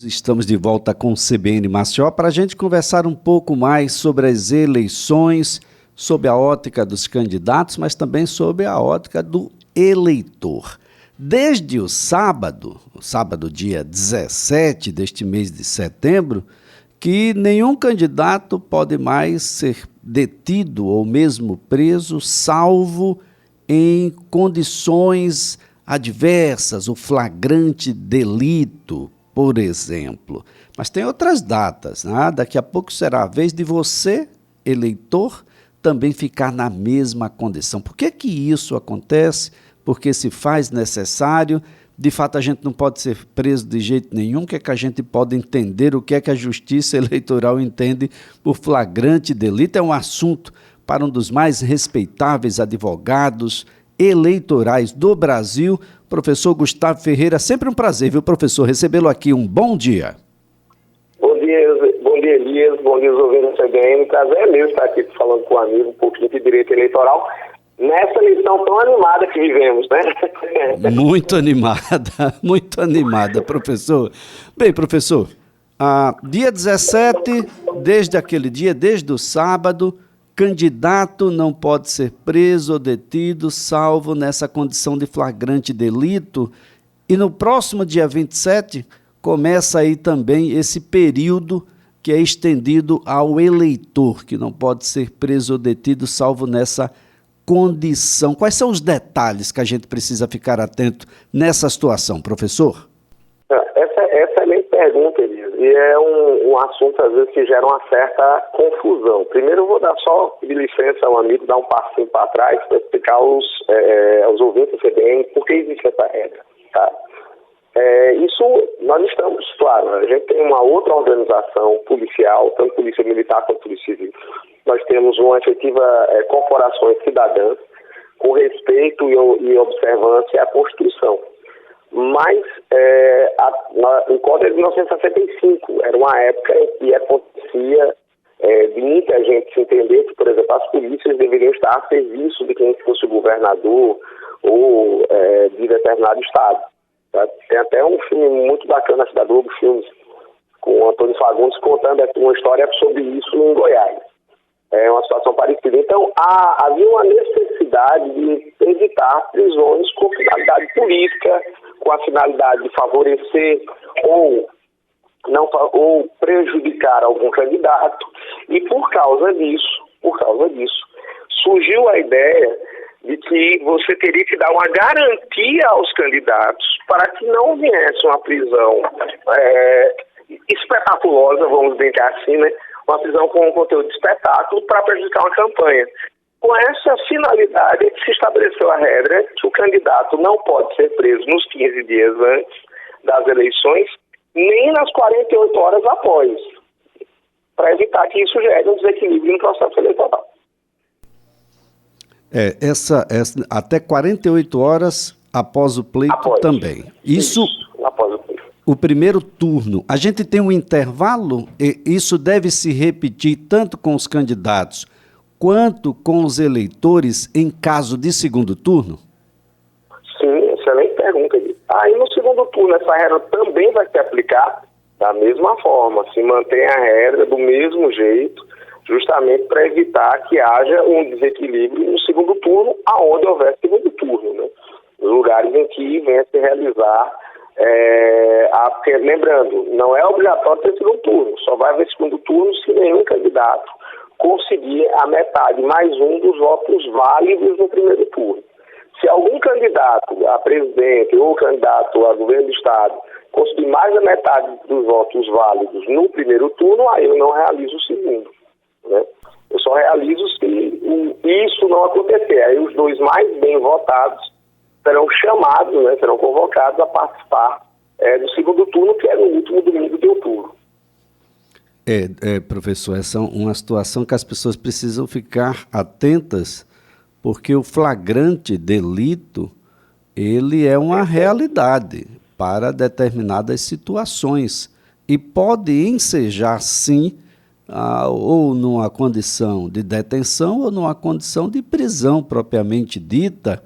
Estamos de volta com o CBN Maceió para a gente conversar um pouco mais sobre as eleições, sobre a ótica dos candidatos, mas também sobre a ótica do eleitor. Desde o sábado dia 17 deste mês de setembro, que nenhum candidato pode mais ser detido ou mesmo preso, salvo em condições adversas, o flagrante delito, por exemplo. Mas tem outras datas, né? Daqui a pouco será a vez de você, eleitor, também ficar na mesma condição. Por que isso acontece? Porque se faz necessário. De fato, a gente não pode ser preso de jeito nenhum. O que é que a gente pode entender? O que é que a Justiça Eleitoral entende por flagrante delito? É um assunto para um dos mais respeitáveis advogados eleitorais do Brasil, professor Gustavo Ferreira. Sempre um prazer, viu, professor, recebê-lo aqui. Um bom dia. Bom dia, Elias. Bom dia, os ouvintes do CBN. Prazer é meu estar aqui falando com um amigo um pouquinho de direito eleitoral nessa lição tão animada que vivemos, né? Muito animada, professor. Bem, professor, dia 17, desde aquele dia, desde o sábado, candidato não pode ser preso ou detido, salvo nessa condição de flagrante delito. E no próximo dia 27, começa aí também esse período que é estendido ao eleitor, que não pode ser preso ou detido, salvo nessa condição. Quais são os detalhes que a gente precisa ficar atento nessa situação, professor? Essa é excelente pergunta, Elias, e é um assunto, às vezes, que gera uma certa confusão. Primeiro, eu vou dar só, de licença ao amigo, dar um passinho para trás para explicar aos ouvintes do CBN por que existe essa regra, tá? Isso, nós estamos, claro, a gente tem uma outra organização policial, tanto polícia militar quanto polícia civil. Nós temos uma efetiva corporações cidadãs com respeito e observância à Constituição. Mas o Código de 1965 era uma época em que acontecia de muita gente se entender que, por exemplo, as polícias deveriam estar a serviço de quem fosse o governador ou de determinado estado. Tá? Tem até um filme muito bacana da Globo Filmes, com o Antônio Fagundes, contando uma história sobre isso em Goiás. É uma situação parecida. Então, havia uma necessidade de evitar prisões com finalidade política, com a finalidade de favorecer ou prejudicar algum candidato. E por causa disso, surgiu a ideia de que você teria que dar uma garantia aos candidatos para que não viesse uma prisão espetaculosa, vamos brincar assim, né? Uma prisão com um conteúdo de espetáculo para prejudicar uma campanha. Com essa finalidade é que se estabeleceu a regra que o candidato não pode ser preso nos 15 dias antes das eleições, nem nas 48 horas após, para evitar que isso gere um desequilíbrio no processo eleitoral. Até 48 horas após o pleito também. Isso após o pleito. O primeiro turno. A gente tem um intervalo, e isso deve se repetir tanto com os candidatos quanto com os eleitores em caso de segundo turno? Sim, excelente pergunta. Aí no segundo turno essa regra também vai se aplicar da mesma forma, se mantém a regra do mesmo jeito, justamente para evitar que haja um desequilíbrio no segundo turno, aonde houver segundo turno, né? Nos lugares em que venha se realizar, porque, lembrando, não é obrigatório ter segundo turno, só vai haver segundo turno se nenhum candidato conseguir a metade mais um dos votos válidos no primeiro turno. Se algum candidato a presidente ou candidato a governo do estado conseguir mais da metade dos votos válidos no primeiro turno, aí eu não realizo o segundo, né? Eu só realizo se isso não acontecer. Aí os dois mais bem votados serão chamados, né, serão convocados a participar do segundo turno, que é no último domingo de outubro. Professor, essa é uma situação que as pessoas precisam ficar atentas, porque o flagrante delito, ele é uma realidade para determinadas situações e pode ensejar, sim, ou numa condição de detenção ou numa condição de prisão propriamente dita.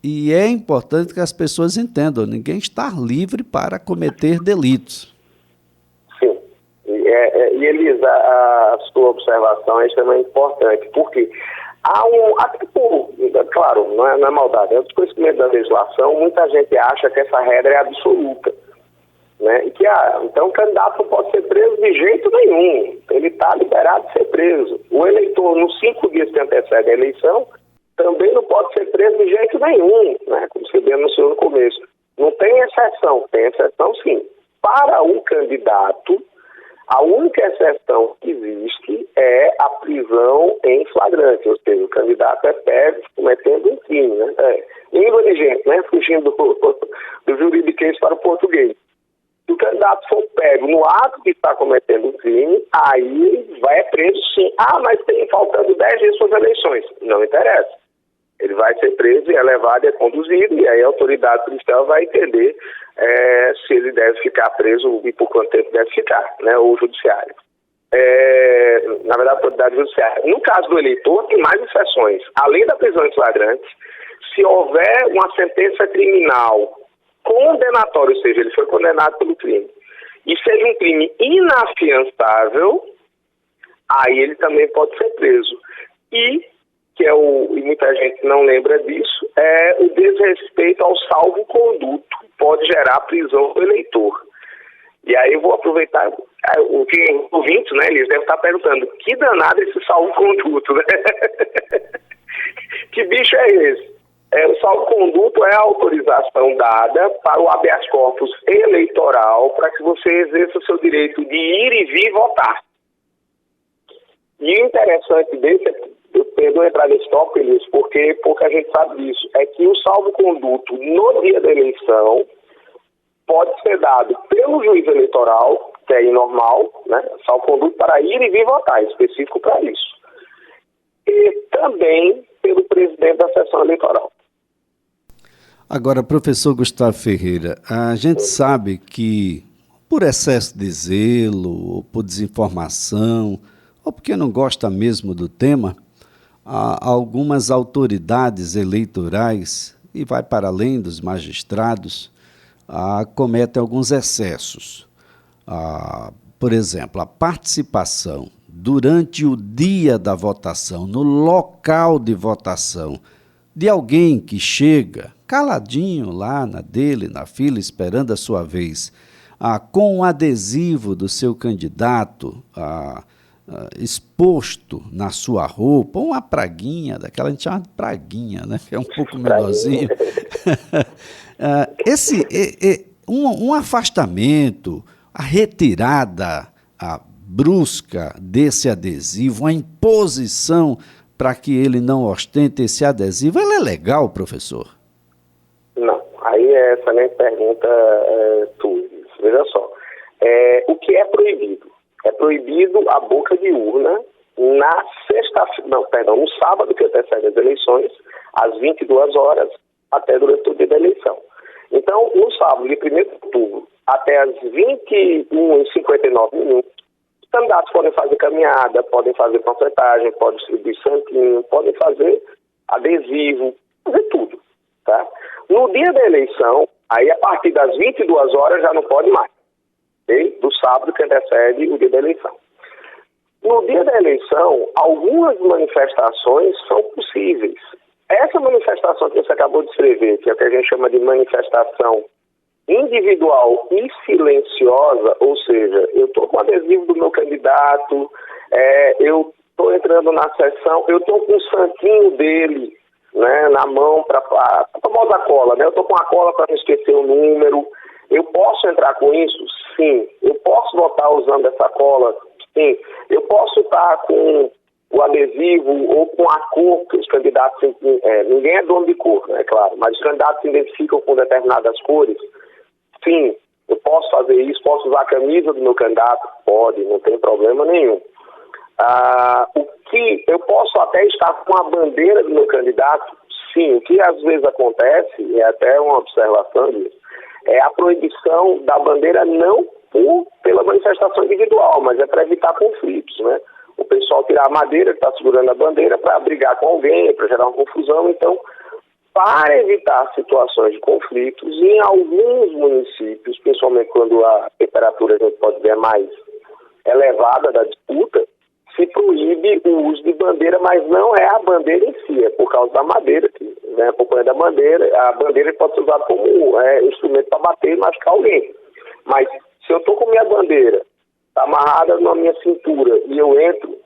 E é importante que as pessoas entendam, ninguém está livre para cometer delitos. e Elisa, a sua observação é extremamente importante, porque até por, claro, não é maldade, é o desconhecimento da legislação, muita gente acha que essa regra é absoluta, né? E que, então o candidato não pode ser preso de jeito nenhum, ele está liberado de ser preso. O eleitor, nos 5 dias que antecedem a eleição, também não pode ser preso de jeito nenhum, né? Como você bem anunciou no começo. Não tem exceção, tem exceção sim. Para o candidato, a única exceção que existe é a prisão em flagrante, ou seja, o candidato é pego cometendo um crime, né? Língua de gente, né? Fugindo do juridiquês para o português. Se o candidato for pego no ato que está cometendo um crime, aí ele vai preso sim. Mas tem faltando 10 dias para as eleições. Não interessa. Ele vai ser preso e é levado e é conduzido, e aí a autoridade policial vai entender se ele deve ficar preso e por quanto tempo deve ficar, né, ou o judiciário. Na verdade, a autoridade judiciária. No caso do eleitor, tem mais exceções. Além da prisão em flagrante, se houver uma sentença criminal condenatória, ou seja, ele foi condenado pelo crime, e seja um crime inafiançável, aí ele também pode ser preso. E muita gente não lembra disso, o desrespeito ao salvo-conduto pode gerar prisão do eleitor. E aí eu vou aproveitar, os ouvintes, né, eles devem estar perguntando, que danado esse salvo-conduto, né? Que bicho é esse? O salvo-conduto é a autorização dada para o habeas corpus eleitoral para que você exerça o seu direito de ir e vir votar. E o interessante desse, eu perdoe entrar nesse tópico, Elias, porque pouca gente sabe disso, é que o salvo-conduto no dia da eleição pode ser dado pelo juiz eleitoral, que é normal, né? Salvo-conduto para ir e vir votar, específico para isso. E também pelo presidente da sessão eleitoral. Agora, professor Gustavo Ferreira, a gente sabe que por excesso de zelo, ou por desinformação, ou porque não gosta mesmo do tema, algumas autoridades eleitorais, e vai para além dos magistrados, cometem alguns excessos. Por exemplo, a participação durante o dia da votação, no local de votação, de alguém que chega caladinho lá na fila, esperando a sua vez, com um adesivo do seu candidato exposto na sua roupa, uma praguinha, daquela a gente chama de praguinha, né? Que é um pouco menorzinho. Um afastamento, a retirada brusca desse adesivo, a imposição para que ele não ostente esse adesivo, ela é legal, professor? Não, aí é excelente pergunta, tu. Veja só, o que é proibido? É proibido a boca de urna no sábado que antecede as eleições, às 22 horas, até durante o dia da eleição. Então, no sábado, de 1º de outubro, até às 21h59, os candidatos podem fazer caminhada, podem fazer panfletagem, podem distribuir santinho, podem fazer adesivo, fazer tudo, tá? No dia da eleição, aí a partir das 22 horas já não pode mais. Do sábado que antecede o dia da eleição. No dia da eleição, algumas manifestações são possíveis. Essa manifestação que você acabou de escrever, que é o que a gente chama de manifestação individual e silenciosa, ou seja, eu estou com o adesivo do meu candidato, eu estou entrando na sessão, eu estou com o santinho dele, né, na mão para tomar a cola, né? Eu estou com a cola para não esquecer o número. Eu posso entrar com isso? Sim. Eu posso votar usando essa cola? Sim. Eu posso estar com o adesivo ou com a cor que os candidatos... ninguém é dono de cor, né, claro, mas os candidatos se identificam com determinadas cores? Sim. Eu posso fazer isso? Posso usar a camisa do meu candidato? Pode, não tem problema nenhum. Eu posso até estar com a bandeira do meu candidato? Sim. O que às vezes acontece, e é até uma observação disso, é a proibição da bandeira não pela manifestação individual, mas é para evitar conflitos, né? O pessoal tirar a madeira que está segurando a bandeira para brigar com alguém, para gerar uma confusão. Então, para evitar situações de conflitos, em alguns municípios, principalmente quando a temperatura a gente pode ver mais elevada da disputa, se proíbe o uso de bandeira, mas não é a bandeira em si, é por causa da madeira, que vem acompanhando a bandeira pode ser usada como instrumento para bater e machucar alguém. Mas se eu estou com minha bandeira tá amarrada na minha cintura e eu entro,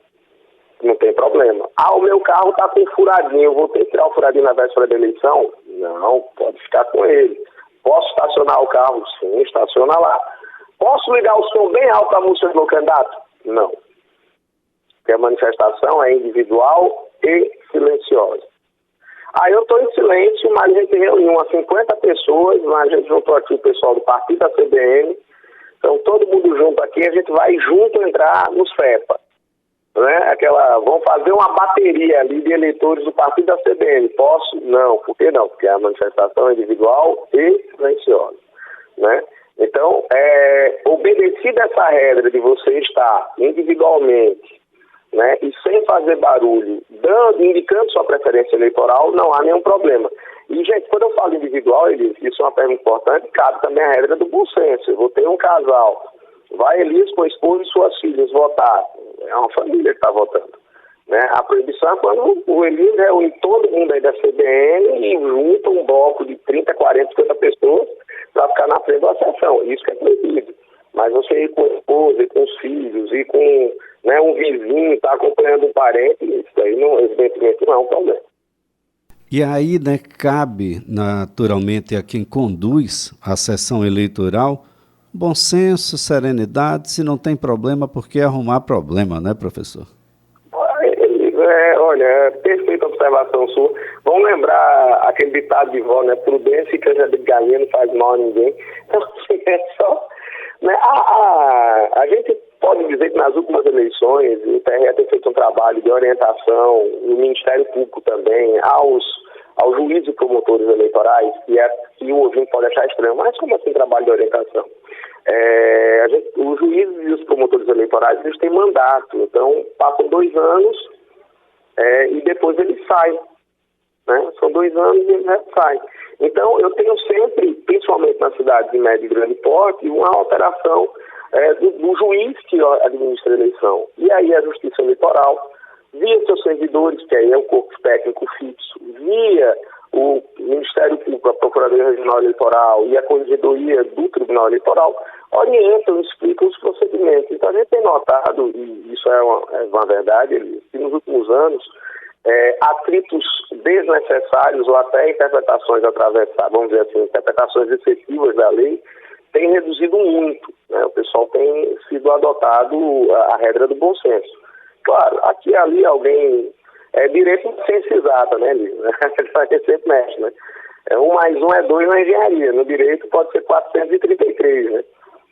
não tem problema. O meu carro está com furadinho, eu vou ter que tirar o furadinho na véspera da eleição? Não, pode ficar com ele. Posso estacionar o carro? Sim, estaciona lá. Posso ligar o som bem alto para a música do meu candidato? Não. Porque a manifestação é individual e silenciosa. Aí eu estou em silêncio, mas a gente reuniu umas 50 pessoas, mas a gente juntou aqui o pessoal do partido da CBN, então todo mundo junto aqui, a gente vai junto entrar nos FEPA. Né? Vamos fazer uma bateria ali de eleitores do partido da CBN. Posso? Não. Por que não? Porque a manifestação é individual e silenciosa. Né? Então, obedecida essa regra de você estar individualmente, né, e sem fazer barulho, indicando sua preferência eleitoral, não há nenhum problema. E, gente, quando eu falo individual, isso é uma pergunta importante, cabe também a regra do bom senso. Eu vou ter um casal, vai Elias com a esposa e suas filhas votar, é uma família que está votando. Né? A proibição é quando o Elias reúne todo mundo aí da CBN e junta um bloco de 30, 40, 50 pessoas para ficar na frente da sessão. Isso que é proibido. Mas você ir com a esposa, e com os filhos, e com, né, um vizinho, está acompanhando um parente, isso aí, não, evidentemente, não é um problema. E aí, né, cabe naturalmente a quem conduz a sessão eleitoral bom senso, serenidade, se não tem problema, por que arrumar problema, né, professor? Olha, perfeita observação sua. Vamos lembrar aquele ditado de vó, né? Prudência e canja de galinha não faz mal a ninguém. Então, assim, é só... Né? A gente pode dizer que nas últimas eleições o TRE tem feito um trabalho de orientação, o Ministério Público também, aos juízes e promotores eleitorais, que o ouvinte pode achar estranho, mas como assim trabalho de orientação? Os juízes e os promotores eleitorais, eles têm mandato, então passam 2 anos e depois eles saem. Né? São 2 anos e eles saem. Então, eu tenho sempre, principalmente nas cidades de médio e grande porte, uma alteração do juiz que administra a eleição. E aí a Justiça Eleitoral, via seus servidores, que aí é um corpo técnico fixo, via o Ministério Público, a Procuradoria Regional Eleitoral e a Corregedoria do Tribunal Eleitoral, orientam e explicam os procedimentos. Então, a gente tem notado, e isso é uma verdade, que nos últimos anos, atritos desnecessários ou até interpretações atravessadas, vamos dizer assim, interpretações excessivas da lei, têm reduzido muito. Né? O pessoal tem sido adotado a regra do bom senso. Claro, aqui e ali alguém... direito de ciência exata, né, Liz? A gente sempre mexe, né? 1 mais 1 é 2 na engenharia. No direito pode ser 433, né?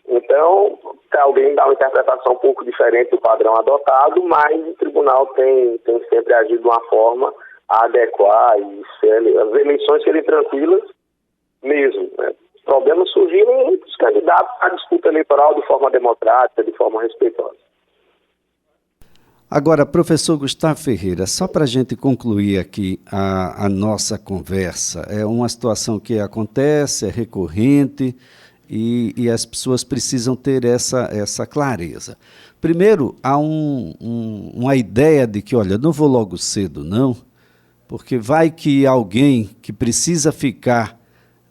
Então, alguém dá uma interpretação um pouco diferente do padrão adotado, mas o tribunal tem sempre agido de uma forma a adequar e as eleições serem tranquilas mesmo. Né? Os problemas surgirem entre os candidatos à disputa eleitoral de forma democrática, de forma respeitosa. Agora, professor Gustavo Ferreira, só para a gente concluir aqui a nossa conversa, é uma situação que acontece, é recorrente e as pessoas precisam ter essa clareza. Primeiro, há uma ideia de que, olha, não vou logo cedo não, porque vai que alguém que precisa ficar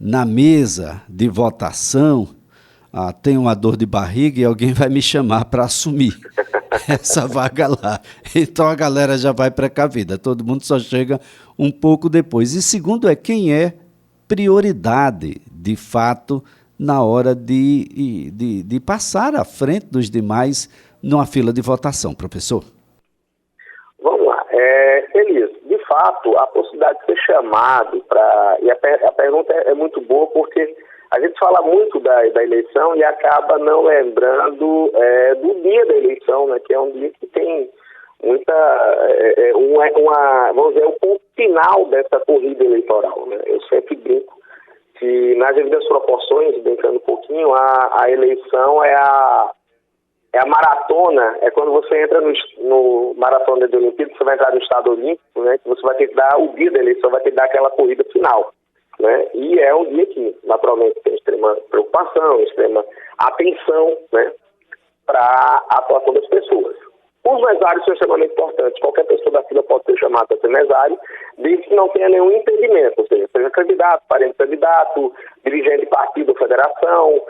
na mesa de votação tem uma dor de barriga e alguém vai me chamar para assumir essa vaga lá. Então a galera já vai precavida, todo mundo só chega um pouco depois. E segundo quem é prioridade, de fato, na hora de passar à frente dos demais numa fila de votação, professor. Vamos lá. Elias, de fato, a possibilidade de ser chamado e a pergunta é muito boa porque a gente fala muito da eleição e acaba não lembrando do dia da eleição, né, que é um dia que tem muita... vamos dizer, o ponto final dessa corrida eleitoral. Né? Eu sempre brinco que, nas devidas proporções, brincando um pouquinho, a eleição é a maratona, é quando você entra no maratona da Olimpíada, você vai entrar no estado olímpico, né, que você vai ter que dar, o dia da eleição vai ter que dar aquela corrida final. Né? E é um dia que, naturalmente, tem extrema preocupação, extrema atenção, né? para a atuação das pessoas. Os mesários são extremamente importantes. Qualquer pessoa da fila pode ser chamada para ser mesário, desde que não tenha nenhum impedimento, ou seja candidato, parente candidato, dirigente de partido ou federação,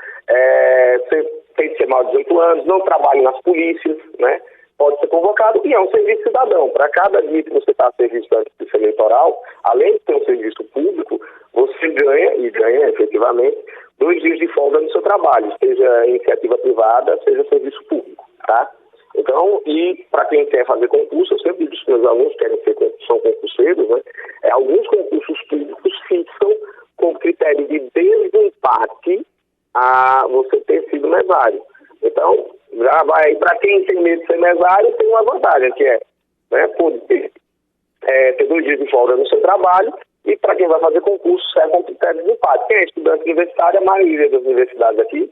tem que ser maior de 18 anos, não trabalhe nas polícias, né? Pode ser convocado, e é um serviço cidadão. Para cada dia que você está a serviço da Justiça Eleitoral, além de ter um serviço público, você ganha, e ganha efetivamente, 2 dias de folga no seu trabalho, seja iniciativa privada, seja serviço público, tá? Então, e para quem quer fazer concurso, eu sempre digo que os meus alunos são concurseiros, né? Alguns concursos públicos fixam com critério de desempate a você ter sido mesário. Então, já vai, para quem tem medo de ser mesário, tem uma vantagem, que é, né, poder ter 2 dias de folga no seu trabalho, e para quem vai fazer concurso, é com critério de empate. Quem é estudante universitário, a maioria das universidades aqui,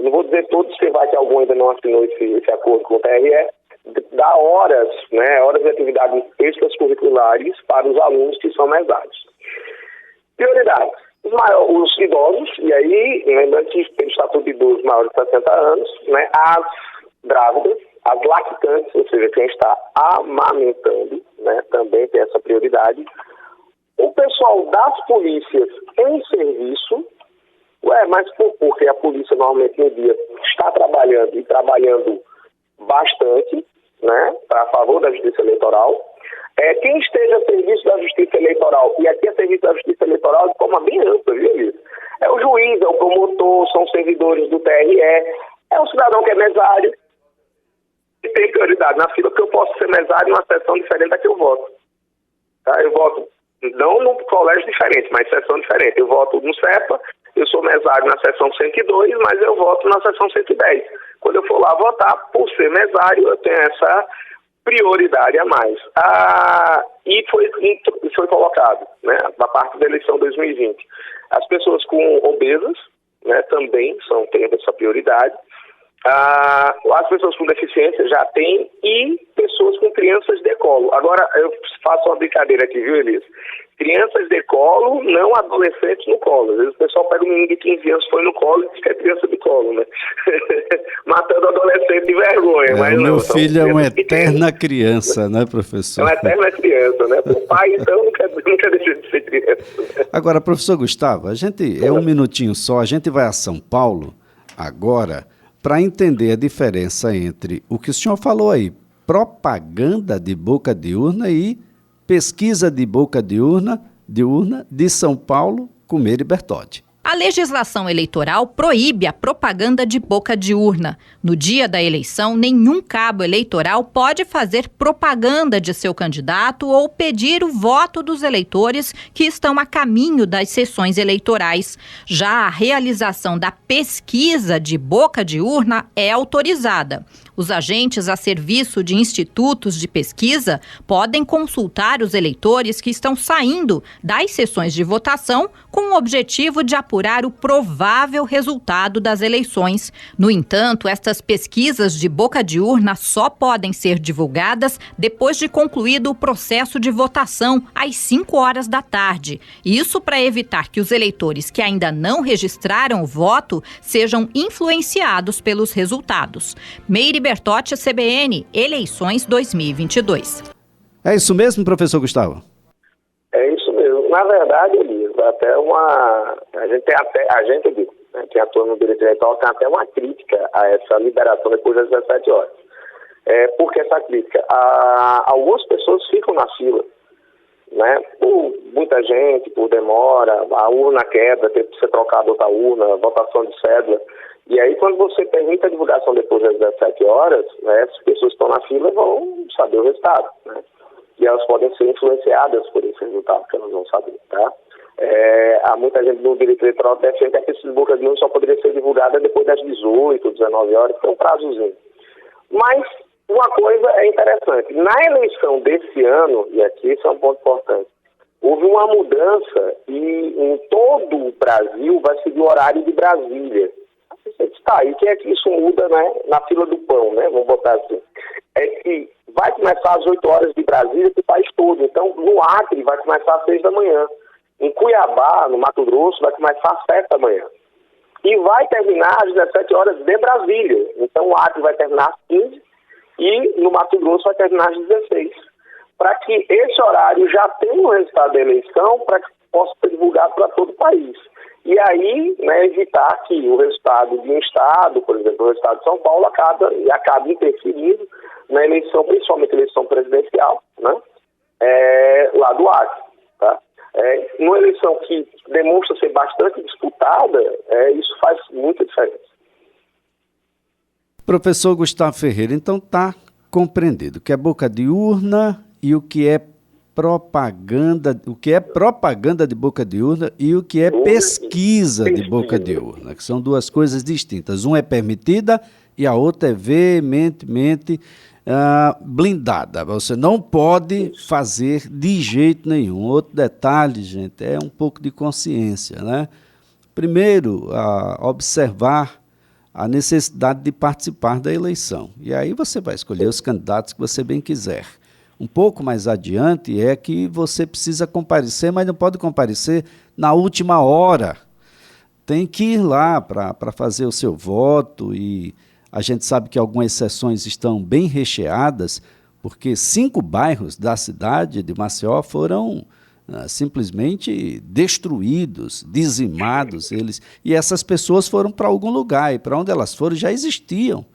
não vou dizer todos, porque vai que algum ainda não assinou esse acordo com o TRE, dá horas, né, horas de atividades extras curriculares para os alunos que são mesários. Prioridades. Os idosos, e aí, lembrando que tem estatuto de idosos maiores de 60 anos, né, as grávidas, as lactantes, ou seja, quem está amamentando, né, também tem essa prioridade. O pessoal das polícias em serviço, mas porque a polícia normalmente no dia está trabalhando e trabalhando bastante, né, a favor da Justiça Eleitoral. Quem esteja a serviço da Justiça Eleitoral, e aqui a serviço da Justiça Eleitoral de forma bem ampla, viu, Elias? É o juiz, é o promotor, são servidores do TRE, é o cidadão que é mesário, e tem prioridade na fila, porque eu posso ser mesário em uma sessão diferente da que eu voto. Tá? Eu voto não no colégio diferente, mas sessão diferente. Eu voto no CEPA, eu sou mesário na sessão 102, mas eu voto na sessão 110. Quando eu for lá votar, por ser mesário, eu tenho essa prioridade a mais. E foi colocado, né, da parte da eleição 2020. As pessoas com obesas, né, também têm essa prioridade. As pessoas com deficiência já têm, e pessoas com crianças de colo. Agora, eu faço uma brincadeira aqui, viu, Elias? Crianças de colo, não adolescentes no colo. Às vezes o pessoal pega um menino de 15 anos, foi no colo e diz que é criança de colo, né? Matando adolescente de vergonha. Mas meu não, filho é uma eterna criança, né, professor? É uma eterna criança, né? O pai, então, nunca deixou de ser criança. Agora, professor Gustavo, é um minutinho só, a gente vai a São Paulo agora para entender a diferença entre o que o senhor falou aí, propaganda de boca de urna, e pesquisa de boca de urna de São Paulo, com Meire Bertotti. A legislação eleitoral proíbe a propaganda de boca de urna. No dia da eleição, nenhum cabo eleitoral pode fazer propaganda de seu candidato ou pedir o voto dos eleitores que estão a caminho das sessões eleitorais. Já a realização da pesquisa de boca de urna é autorizada. Os agentes a serviço de institutos de pesquisa podem consultar os eleitores que estão saindo das sessões de votação com o objetivo de apurar o provável resultado das eleições. No entanto, estas pesquisas de boca de urna só podem ser divulgadas depois de concluído o processo de votação às 5 horas da tarde. Isso para evitar que os eleitores que ainda não registraram o voto sejam influenciados pelos resultados. Meire Bertotti, CBN, eleições 2022. É isso mesmo, professor Gustavo? É isso mesmo. Na verdade, Elias, quem atua no direito eleitoral tem até uma crítica a essa liberação depois das 17 horas. Por que essa crítica? Algumas pessoas ficam na fila, né? Por muita gente, por demora, a urna quebra, tem que ser trocada outra urna, votação de cédula. E aí, quando você permite a divulgação depois das 17 horas, né, as pessoas que estão na fila vão saber o resultado, né? E elas podem ser influenciadas por esse resultado que elas vão saber, tá? Há muita gente no direito eleitoral que defende que a pesquisa de boca de urna só poderia ser divulgada depois das 18, 19 horas, que é um prazozinho. Mas uma coisa é interessante. Na eleição desse ano, e aqui isso é um ponto importante, houve uma mudança e em todo o Brasil vai seguir o horário de Brasília. Tá, e o que é que isso muda, né, na fila do pão, né? Vamos botar assim. É que vai começar às 8 horas de Brasília para o país todo. Então, no Acre vai começar às 6 da manhã. Em Cuiabá, no Mato Grosso, vai começar às 7 da manhã. e vai terminar às 17 horas de Brasília. Então, o Acre vai terminar às 15 e no Mato Grosso vai terminar às 16. Para que esse horário já tenha o resultado da eleição, para que possa ser divulgado para todo o país. E aí, né, evitar que o resultado de um estado, por exemplo, o resultado de São Paulo, acabe interferindo na eleição, principalmente a eleição presidencial, né, lá do Acre. Tá? Numa eleição que demonstra ser bastante disputada, isso faz muita diferença. Professor Gustavo Ferreira, então está compreendido o que é boca de urna e o que é propaganda de boca de urna e o que é pesquisa de boca de urna, que são duas coisas distintas. Uma é permitida e a outra é veementemente blindada. Você não pode fazer de jeito nenhum. Outro detalhe, gente, é um pouco de consciência, né? Primeiro, observar a necessidade de participar da eleição. E aí você vai escolher os candidatos que você bem quiser. Um pouco mais adiante é que você precisa comparecer, mas não pode comparecer na última hora. Tem que ir lá para fazer o seu voto, e a gente sabe que algumas sessões estão bem recheadas, porque 5 bairros da cidade de Maceió foram simplesmente destruídos, dizimados, e essas pessoas foram para algum lugar, e para onde elas foram já existiam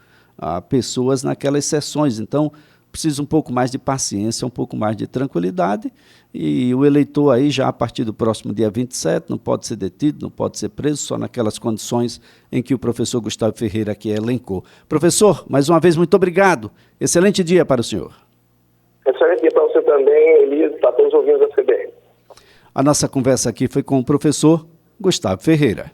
pessoas naquelas sessões. Então, precisa um pouco mais de paciência, um pouco mais de tranquilidade, e o eleitor aí já a partir do próximo dia 27 não pode ser detido, não pode ser preso, só naquelas condições em que o professor Gustavo Ferreira aqui elencou. Professor, mais uma vez, muito obrigado. Excelente dia para o senhor. Excelente dia para você também, Elias, para todos os ouvintes da CBN. A nossa conversa aqui foi com o professor Gustavo Ferreira.